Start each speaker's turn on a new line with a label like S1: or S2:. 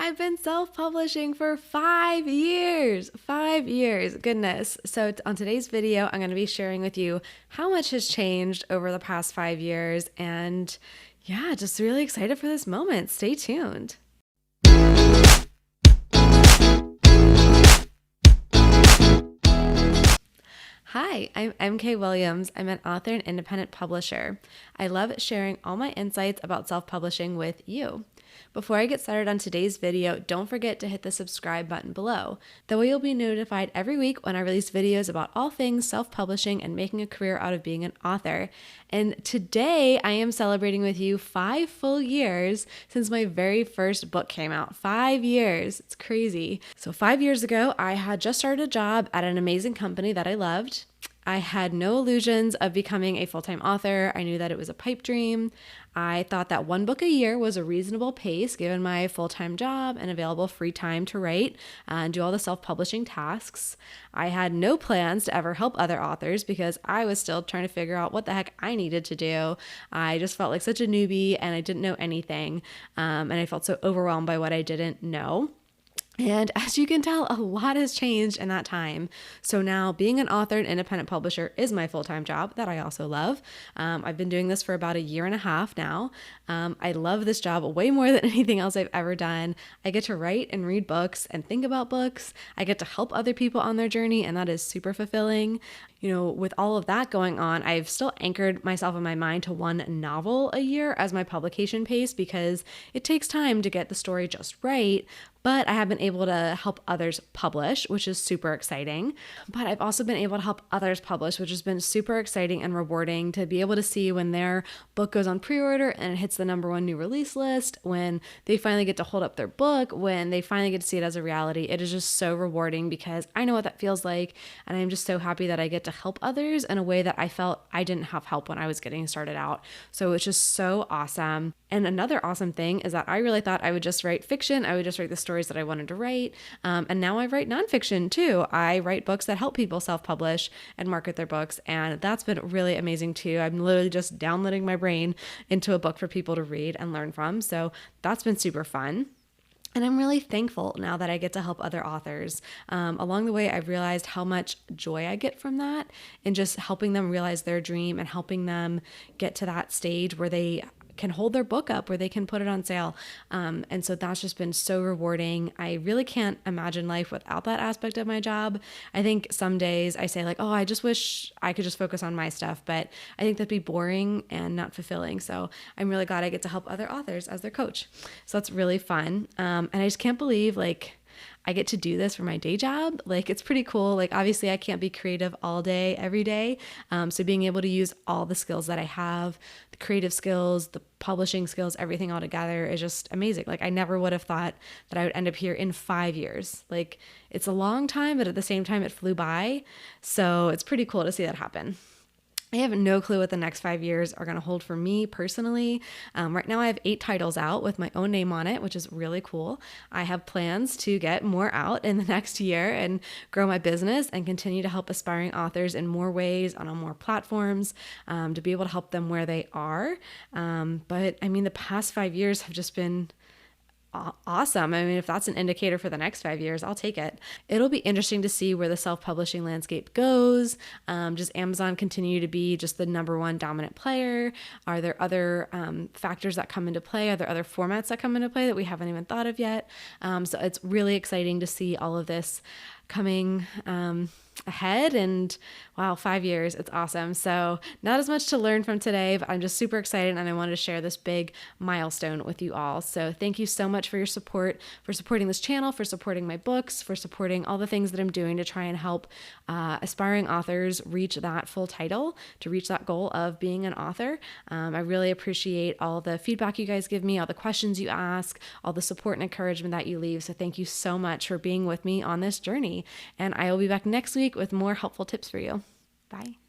S1: I've been self-publishing for 5 years. 5 years. Goodness. So on today's video, I'm going to be sharing with you how much has changed over the past 5 years. And yeah, just really excited for this moment. Stay tuned. Hi, I'm MK Williams. I'm an author and independent publisher. I love sharing all my insights about self-publishing with you. Before I get started on today's video, don't forget to hit the subscribe button below. That way you'll be notified every week when I release videos about all things self-publishing and making a career out of being an author. And today I am celebrating with you 5 full years since my very first book came out. 5 years. It's crazy. So 5 years ago, I had just started a job at an amazing company that I loved. I had no illusions of becoming a full-time author. I knew that it was a pipe dream. I thought that 1 book a year was a reasonable pace given my full-time job and available free time to write and do all the self-publishing tasks. I had no plans to ever help other authors because I was still trying to figure out what the heck I needed to do. I just felt like such a newbie and I didn't know anything. And I felt so overwhelmed by what I didn't know. And as you can tell, a lot has changed in that time. So now being an author and independent publisher is my full-time job that I also love. I've been doing this for about 1.5 years now. I love this job way more than anything else I've ever done. I get to write and read books and think about books. I get to help other people on their journey, and that is super fulfilling. You know, with all of that going on, I've still anchored myself in my mind to 1 novel a year as my publication pace because it takes time to get the story just right. But I have been able to help others publish, which is super exciting. But I've also been able to help others publish, which has been super exciting and rewarding to be able to see when their book goes on pre-order and it hits the #1 new release list, when they finally get to hold up their book, when they finally get to see it as a reality. It is just so rewarding because I know what that feels like. And I'm just so happy that I get to help others in a way that I felt I didn't have help when I was getting started out. So it's just so awesome. And another awesome thing is that I really thought I would just write fiction. I would just write the stories that I wanted to write. And now I write nonfiction too. I write books that help people self-publish and market their books. And that's been really amazing too. I'm literally just downloading my brain into a book for people to read and learn from. So that's been super fun. And I'm really thankful now that I get to help other authors. Along the way, I've realized how much joy I get from that and just helping them realize their dream and helping them get to that stage where they can hold their book up, where they can put it on sale. And so that's just been so rewarding. I really can't imagine life without that aspect of my job. I think some days I say like, oh, I just wish I could just focus on my stuff, but I think that'd be boring and not fulfilling. So I'm really glad I get to help other authors as their coach. So that's really fun. And I just can't believe like I get to do this for my day job. Like it's pretty cool. Like obviously I can't be creative all day, every day. So being able to use all the skills that I have, the creative skills, the publishing skills, everything all together is just amazing. Like I never would have thought that I would end up here in 5 years. Like it's a long time, but at the same time it flew by. So it's pretty cool to see that happen. I have no clue what the next 5 years are going to hold for me personally. Right now I have 8 titles out with my own name on it, which is really cool. I have plans to get more out in the next year and grow my business and continue to help aspiring authors in more ways on more platforms to be able to help them where they are. But I mean, the past 5 years have just been awesome. I mean, if that's an indicator for the next 5 years, I'll take it. It'll be interesting to see where the self-publishing landscape goes. Does Amazon continue to be just the #1 dominant player? Are there other factors that come into play? Are there other formats that come into play that we haven't even thought of yet? So it's really exciting to see all of this coming ahead. And wow, 5 years, it's awesome. So not as much to learn from today, but I'm just super excited and I wanted to share this big milestone with you all. So thank you so much for your support, for supporting this channel, for supporting my books, for supporting all the things that I'm doing to try and help aspiring authors reach that full title, to reach that goal of being an author. I really appreciate all the feedback you guys give me, all the questions you ask, all the support and encouragement that you leave. So thank you so much for being with me on this journey. And I will be back next week with more helpful tips for you. Bye.